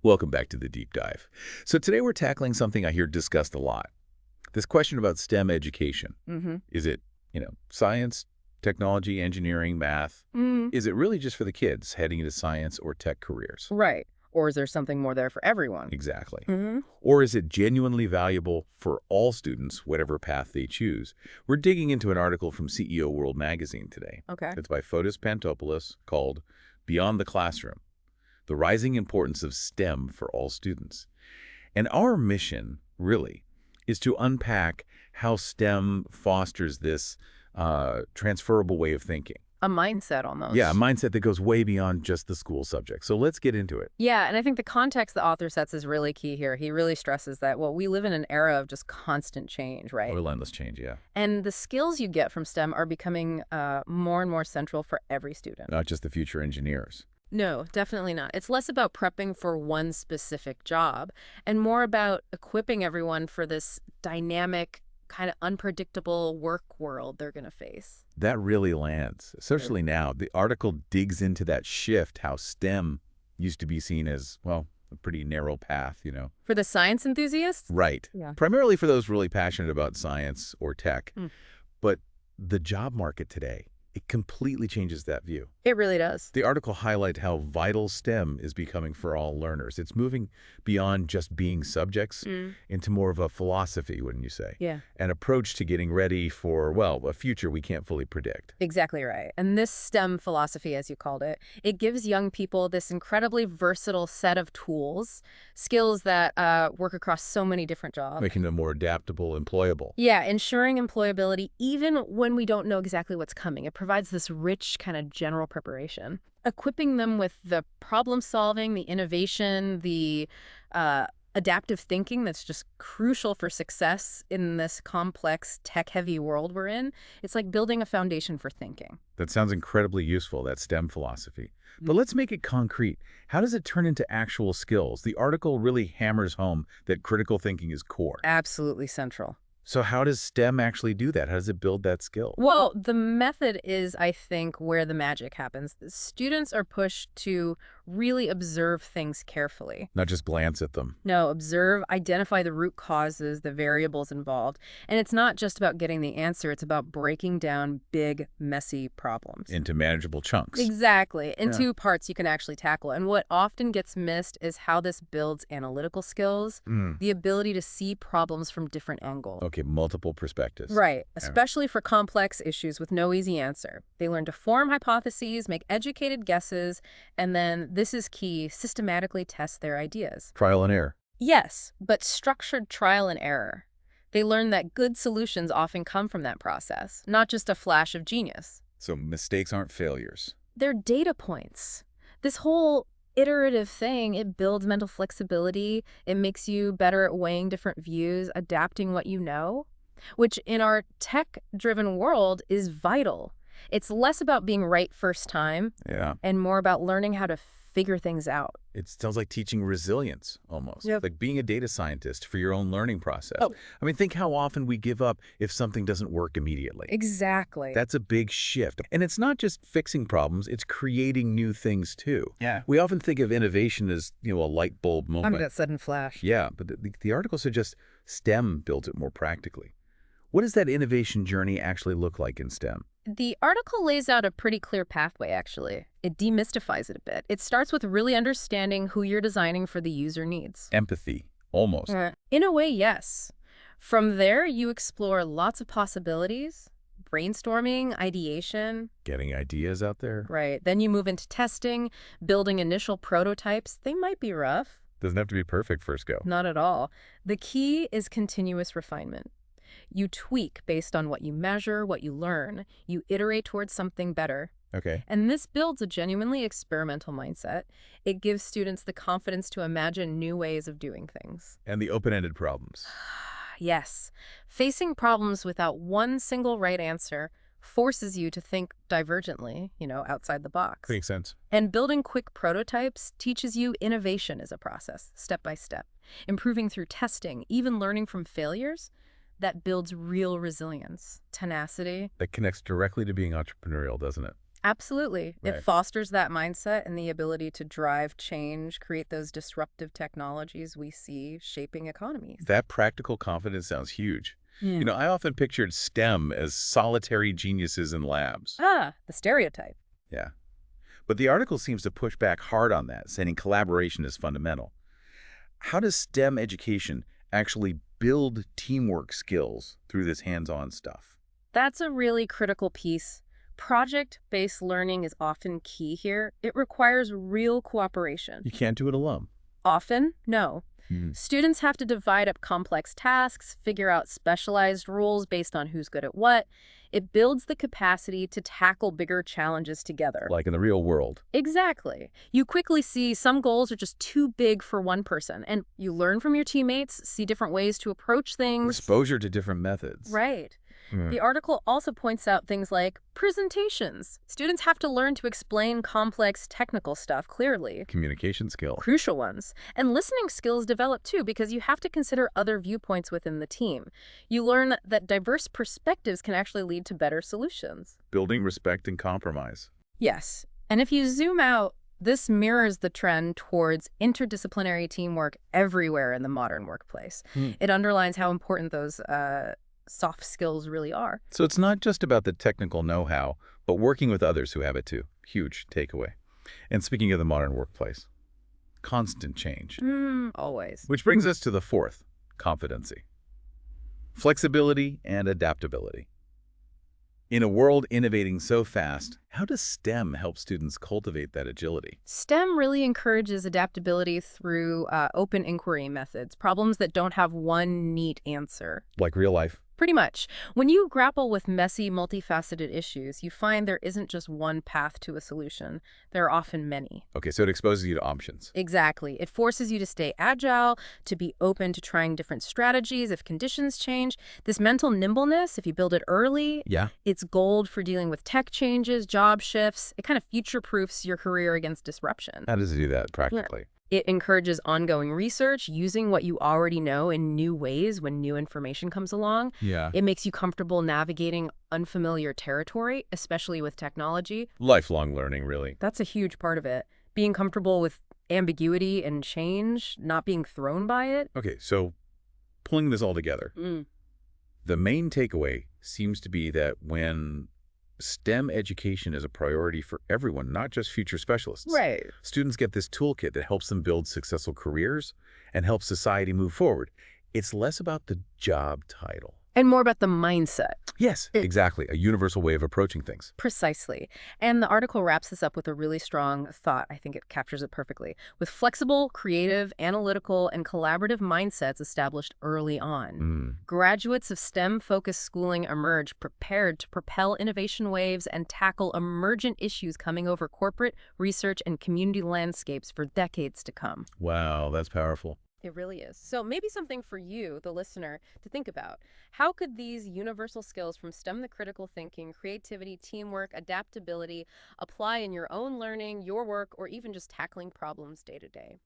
Welcome back to the Deep Dive. So today we're tackling something I hear discussed a lot. This question about STEM education. Mm-hmm. Is it, science, technology, engineering, math? Mm. Is it really just for the kids heading into science or tech careers? Right. Or is there something more there for everyone? Exactly. Mm-hmm. Or is it genuinely valuable for all students, whatever path they choose? We're digging into an article from CEO World Magazine today. Okay. It's by Fotis Pantopoulos called Beyond the Classroom: The Rising Importance of STEM for All Students. And our mission, really, is to unpack how STEM fosters this transferable way of thinking. A mindset almost. Yeah, a mindset that goes way beyond just the school subject. So let's get into it. Yeah, and I think the context the author sets is really key here. He really stresses that, well, we live in an era of just constant change, right? Relentless change, yeah. And the skills you get from STEM are becoming more and more central for every student. Not just the future engineers. No, definitely not. It's less about prepping for one specific job and more about equipping everyone for this dynamic, kind of unpredictable work world they're going to face. That really lands, especially now. The article digs into that shift, how STEM used to be seen as, well, a pretty narrow path, For the science enthusiasts? Right. Yeah. Primarily for those really passionate about science or tech. Mm. But the job market today, it completely changes that view. It really does. The article highlights how vital STEM is becoming for all learners. It's moving beyond just being subjects into more of a philosophy, wouldn't you say? Yeah. An approach to getting ready for, well, a future we can't fully predict. Exactly right. And this STEM philosophy, as you called it, it gives young people this incredibly versatile set of tools, skills that work across so many different jobs. Making them more adaptable, employable. Yeah, ensuring employability even when we don't know exactly what's coming. It provides this rich kind of general preparation, equipping them with the problem solving, the innovation, the adaptive thinking that's just crucial for success in this complex tech-heavy world we're in. It's like building a foundation for thinking. That sounds incredibly useful, that STEM philosophy. But let's make it concrete. How does it turn into actual skills? The article really hammers home that critical thinking is core. Absolutely central. So how does STEM actually do that? How does it build that skill? Well, the method is, I think, where the magic happens. The students are pushed to really observe things carefully. Not just glance at them. No, observe, identify the root causes, the variables involved. And it's not just about getting the answer, it's about breaking down big, messy problems. Into manageable chunks. Exactly. Into parts you can actually tackle. And what often gets missed is how this builds analytical skills, the ability to see problems from different angles. Okay, multiple perspectives. Right, especially for complex issues with no easy answer. They learn to form hypotheses, make educated guesses, and then, this is key, systematically test their ideas. Trial and error. Yes, but structured trial and error. They learn that good solutions often come from that process, not just a flash of genius. So mistakes aren't failures. They're data points. This whole iterative thing, it builds mental flexibility. It makes you better at weighing different views, adapting what you know, which in our tech-driven world is vital. It's less about being right first time and more about learning how to figure things out. It sounds like teaching resilience, almost. Yep. Like being a data scientist for your own learning process. Oh. I mean, think how often we give up if something doesn't work immediately. Exactly. That's a big shift. And it's not just fixing problems, it's creating new things too. Yeah. We often think of innovation as, a light bulb moment. that sudden flash. Yeah, but the article suggests STEM builds it more practically. What does that innovation journey actually look like in STEM? The article lays out a pretty clear pathway, actually. It demystifies it a bit. It starts with really understanding who you're designing for the user needs. Empathy, almost. In a way, yes. From there, you explore lots of possibilities, brainstorming, ideation. Getting ideas out there. Right. Then you move into testing, building initial prototypes. They might be rough. Doesn't have to be perfect first go. Not at all. The key is continuous refinement. You tweak based on what you measure, what you learn. You iterate towards something better. Okay. And this builds a genuinely experimental mindset. It gives students the confidence to imagine new ways of doing things. And the open-ended problems. Yes. Facing problems without one single right answer forces you to think divergently, outside the box. Makes sense. And building quick prototypes teaches you innovation as a process, step by step. Improving through testing, even learning from failures, that builds real resilience, tenacity. That connects directly to being entrepreneurial, doesn't it? Absolutely. It Right. fosters that mindset and the ability to drive change, create those disruptive technologies we see shaping economies. That practical confidence sounds huge. Yeah. I often pictured STEM as solitary geniuses in labs. Ah, the stereotype. Yeah. But the article seems to push back hard on that, saying collaboration is fundamental. How does STEM education actually build teamwork skills through this hands-on stuff? That's a really critical piece. Project-based learning is often key here. It requires real cooperation. You can't do it alone. Often, no. Hmm. Students have to divide up complex tasks, figure out specialized rules based on who's good at what. It builds the capacity to tackle bigger challenges together. Like in the real world. Exactly. You quickly see some goals are just too big for one person, and you learn from your teammates, see different ways to approach things. Exposure to different methods. Right. Hmm. The article also points out things like presentations. Students have to learn to explain complex technical stuff clearly. Communication skill. Crucial ones. And listening skills develop too, because you have to consider other viewpoints within the team. You learn that diverse perspectives can actually lead to better solutions. Building respect and compromise. Yes. And if you zoom out, this mirrors the trend towards interdisciplinary teamwork everywhere in the modern workplace. Hmm. It underlines how important those soft skills really are. So it's not just about the technical know-how, but working with others who have it too. Huge takeaway. And speaking of the modern workplace, constant change. Always. Which brings us to the fourth, competency. Flexibility and adaptability. In a world innovating so fast, how does STEM help students cultivate that agility? STEM really encourages adaptability through open inquiry methods, problems that don't have one neat answer. Like real life? Pretty much. When you grapple with messy, multifaceted issues, you find there isn't just one path to a solution. There are often many. Okay, so it exposes you to options. Exactly. It forces you to stay agile, to be open to trying different strategies if conditions change. This mental nimbleness, if you build it early, Yeah. it's gold for dealing with tech changes, job shifts. It kind of future-proofs your career against disruption. How does it do that practically? It encourages ongoing research, using what you already know in new ways when new information comes along. Yeah. It makes you comfortable navigating unfamiliar territory, especially with technology. Lifelong learning, really. That's a huge part of it. Being comfortable with ambiguity and change, not being thrown by it. Okay, so pulling this all together, the main takeaway seems to be that when STEM education is a priority for everyone, not just future specialists. Right. Students get this toolkit that helps them build successful careers and help society move forward. It's less about the job title. And more about the mindset. Yes, exactly. A universal way of approaching things. Precisely. And the article wraps this up with a really strong thought. I think it captures it perfectly. With flexible, creative, analytical, and collaborative mindsets established early on, graduates of STEM-focused schooling emerge prepared to propel innovation waves and tackle emergent issues coming over corporate, research, and community landscapes for decades to come. Wow, that's powerful. It really is. So maybe something for you, the listener, to think about. How could these universal skills from STEM to critical thinking, creativity, teamwork, adaptability apply in your own learning, your work, or even just tackling problems day to day?